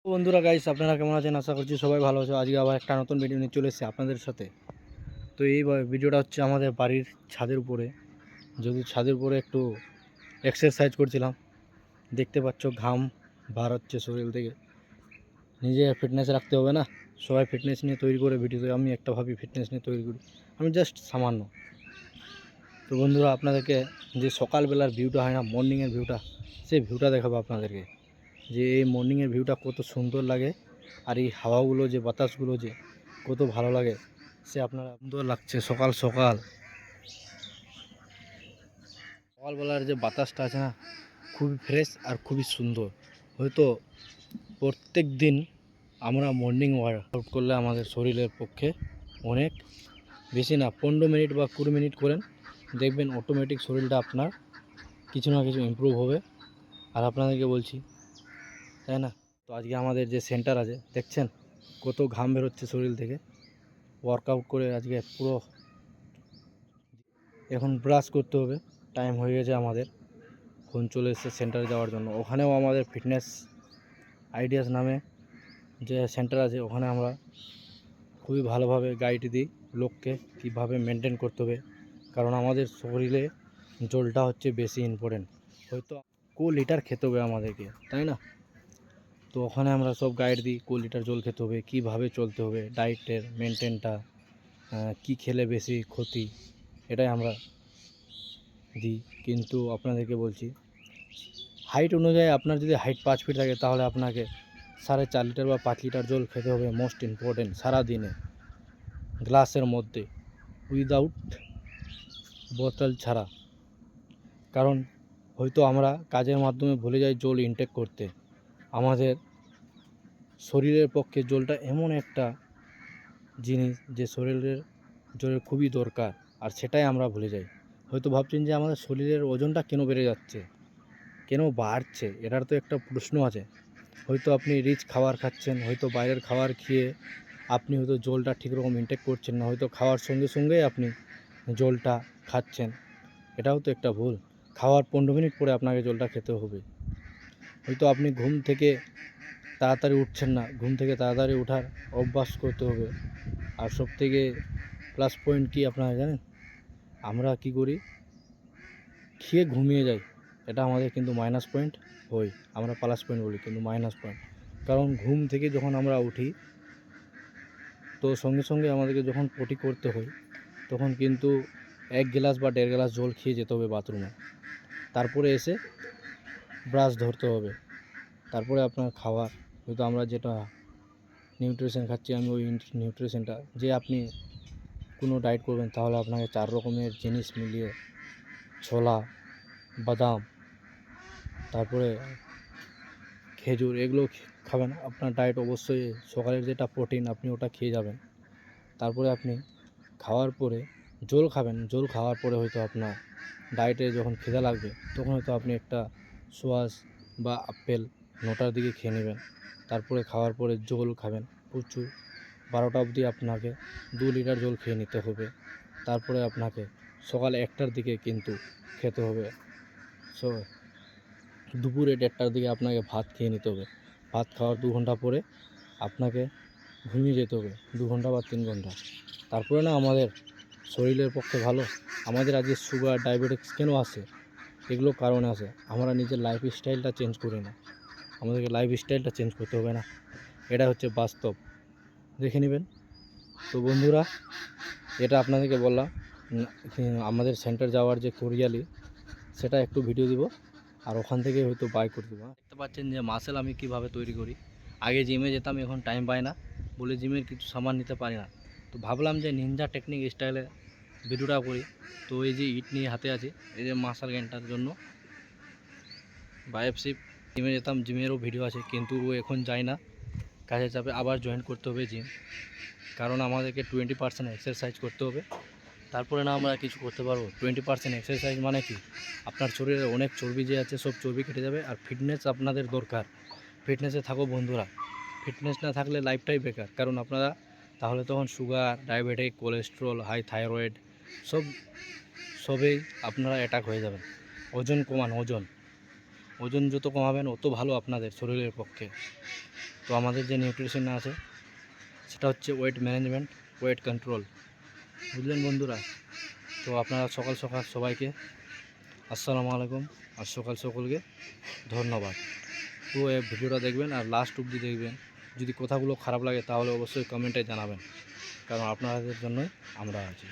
বন্ধুরা গাইস, আপনারা কেমন আছেন? আশা করছি সবাই ভালো আছে। আজকে আবার একটা নতুন ভিডিও নিয়ে চলে এসেছি আপনাদের সাথে। তো এই ভিডিওটা হচ্ছে আমাদের বাড়ির ছাদের উপরে, যদি ছাদের উপরে একটু এক্সারসাইজ করছিলাম। দেখতে পাচ্ছ ঘাম বার হচ্ছে শরীর থেকে। নিজে ফিটনেস রাখতে হবে না? সবাই ফিটনেস নিয়ে তৈরি করে ভিডিও, আমি একটা ভাবি ফিটনেস নিয়ে তৈরি করি। আমি জাস্ট সামান্য। তো বন্ধুরা, আপনাদেরকে যে সকালবেলার ভিউটা হয় না, মর্নিংয়ের ভিউটা, সেই ভিউটা দেখাবো আপনাদেরকে। যে এই মর্নিংয়ের ভিউটা কত সুন্দর লাগে, আর এই হাওয়াগুলো যে বাতাসগুলো যে কত ভালো লাগে, সে আপনারা সুন্দর লাগছে সকাল সকাল। সকালবেলার যে বাতাসটা আছে না, খুবই ফ্রেশ আর খুবই সুন্দর। হয়তো প্রত্যেক দিন আমরা মর্নিং ওয়ার্কআউট করলে আমাদের শরীরের পক্ষে অনেক বেশি না, 15 মিনিট বা 20 মিনিট করেন, দেখবেন অটোমেটিক শরীরটা আপনার কিছু না কিছু ইমপ্রুভ হবে। আর আপনাদেরকে বলছি, তাই না? তো আজকে আমাদের যে সেন্টার আছে, দেখছেন কত ঘাম বেরোচ্ছে শরীর থেকে ওয়ার্কআউট করে। আজকে পুরো এখন ব্রাশ করতে হবে, টাইম হয়ে গেছে আমাদের। ফোন চলে এসেছে সেন্টারে যাওয়ার জন্য। ওখানেও আমাদের ফিটনেস আইডিয়াস নামে যে সেন্টার আছে, ওখানে আমরা খুবই ভালোভাবে গাইড দিই লোককে কীভাবে মেনটেন করতে হবে। কারণ আমাদের শরীরে জলটা হচ্ছে বেশি ইম্পর্টেন্ট। হয়তো লিটার খেতে হবে আমাদেরকে, তাই না? তো ওখানে আমরা সব গাইড দিই, লিটার জল খেতে হবে, কীভাবে চলতে হবে, ডায়েটের মেনটেনটা, কী খেলে বেশি ক্ষতি, এটাই আমরা দিই। কিন্তু আপনাদেরকে বলছি, হাইট অনুযায়ী আপনার যদি হাইট 5 ফিট থাকে, তাহলে আপনাকে 4.5 লিটার বা 5 লিটার জল খেতে হবে, মোস্ট ইম্পর্টেন্ট, সারাদিনে গ্লাসের মধ্যে, উইদাউট বোতল ছাড়া। কারণ হয়তো আমরা কাজের মাধ্যমে ভুলে যাই জল ইনটেক করতে। আমাদের শরীরের পক্ষে জলটা এমন একটা জিনিস যে শরীরের জলের খুবই দরকার, আর সেটাই আমরা ভুলে যাই। হয়তো ভাবছেন যে আমাদের শরীরের ওজনটা কেন বেড়ে যাচ্ছে, কেন বাড়ছে, এটার তো একটা প্রশ্ন আছে। হয়তো আপনি রিচ খাবার খাচ্ছেন, হয়তো বাইরের খাবার খেয়ে আপনি হয়তো জলটা ঠিকরকম ইনটেক করছেন না, হয়তো খাওয়ার সঙ্গে সঙ্গেই আপনি জলটা খাচ্ছেন। এটাও তো একটা ভুল। খাওয়ার 15 মিনিট পরে আপনাকে জলটা খেতে হবে। হয়তো আপনি ঘুম থেকে তাড়াতাড়ি উঠছেন না, ঘুম থেকে তাড়াতাড়ি ওঠার অভ্যাস করতে হবে। আর সবথেকে প্লাস পয়েন্ট কি আপনারা জানেন? আমরা কি করি? খেয়ে ঘুমিয়ে যাই। এটা আমাদের কিন্তু মাইনাস পয়েন্ট হই। আমরা প্লাস পয়েন্ট বলি, কিন্তু মাইনাস পয়েন্ট। কারণ ঘুম থেকে যখন আমরা উঠি, তো সঙ্গে সঙ্গে আমাদেরকে যখন পটি করতে হয়, তখন কিন্তু 1 গ্লাস বা 1.5 গ্লাস জল খেয়ে যেতে হবে বাথরুমে। তারপরে এসে ব্রাশ ধরতে হবে। তারপরে আপনার খাবার, হয়তো আমরা যেটা নিউট্রিশন খাচ্ছি, আমি ওই নিউট্রিশনটা, যে আপনি কোনো ডায়েট করবেন, তাহলে আপনাকে 4 রকমের জিনিস মিলিয়ে, ছোলা, বাদাম, তারপরে খেজুর, এগুলো খাবেন। আপনার ডায়েট অবশ্যই সকালের যেটা প্রোটিন, আপনি ওটা খেয়ে যাবেন। তারপরে আপনি খাওয়ার পরে জল খাবেন। জল খাওয়ার পরে হয়তো আপনার ডায়েটে যখন খিদা লাগবে, তখন হয়তো আপনি একটা সোয়াশ বা আপেল 9টার দিকে খেয়ে নেবেন। তারপরে খাওয়ার পরে জল খাবেন প্রচুর, 12টা অবধি আপনাকে 2 লিটার জল খেয়ে নিতে হবে। তারপরে আপনাকে সকাল 1টার দিকে কিন্তু খেতে হবে। সো দুপুরে 1:30টার দিকে আপনাকে ভাত খেয়ে নিতে হবে। ভাত খাওয়ার 2 ঘন্টা পরে আপনাকে ঘুমিয়ে যেতে হবে, 2 ঘন্টা বা 3 ঘন্টা। তারপরে না আমাদের শরীরের পক্ষে ভালো। আমাদের আজকে সুগার, ডায়াবেটিস কেন আসে? এগুলো কারণে আসে, আমরা নিজের লাইফস্টাইলটা চেঞ্জ করি না। আমাদেরকে লাইফস্টাইলটা চেঞ্জ করতে হবে না, এটা হচ্ছে বাস্তব, দেখে নেবেন। তো বন্ধুরা, এটা আপনাদেরকে বললাম। আমাদের সেন্টার যাওয়ার যে কোরিয়ালি, সেটা একটু ভিডিও দিব, আর ওখান থেকে হয়তো বাই করে দেবো। দেখতে পাচ্ছেন যে মাসেল আমি কিভাবে তৈরি করি। আগে জিমে যেতাম, এখন টাইম পাই না বলে জিমের কিছু সামান নিতে পারি না। তো ভাবলাম যে নিনজা টেকনিক স্টাইলে ভিডিওটা করি। তো এই যে ইট নিয়ে হাতে আছে, এই যে মাসাল গেনটার জন্য বায়োপসিপ। জিমে যেতাম, জিমেরও ভিডিও আছে, কিন্তু এখন যাই না, কাজের চাপে আবার জয়েন করতে হবে জিম। কারণ আমাদেরকে 20% এক্সারসাইজ করতে হবে, তারপরে না আমরা কিছু করতে পারবো। 20% এক্সারসাইজ মানে কি? আপনার শরীরে অনেক চর্বি যে আছে, সব চর্বি কেটে যাবে। আর ফিটনেস আপনাদের দরকার, ফিটনেসে থাকো বন্ধুরা। ফিটনেস না থাকলে লাইফটাই বেকার। কারণ আপনারা তাহলে তখন sugar, diabetic, cholesterol, high thyroid, সবেই আপনারা অ্যাটাক হয়ে যাবেন। ওজন কমান, ওজন ওজন যত কমাবেন অত ভালো আপনাদের শরীরের পক্ষে। তো আমাদের যে নিউট্রিশন আছে সেটা হচ্ছে ওয়েট ম্যানেজমেন্ট, ওয়েট কন্ট্রোল, বুঝলেন বন্ধুরা? তো আপনারা সকাল সকাল সবাইকে আসসালামু আলাইকুম, আর সকাল সকলকে ধন্যবাদ। তো এই ভিডিওটা দেখবেন আর লাস্ট অবধি দেখবেন। যদি কথাগুলো খারাপ লাগে তাহলে অবশ্যই কমেন্টে জানাবেন, কারণ আপনাদের জন্যই আমরা আছি।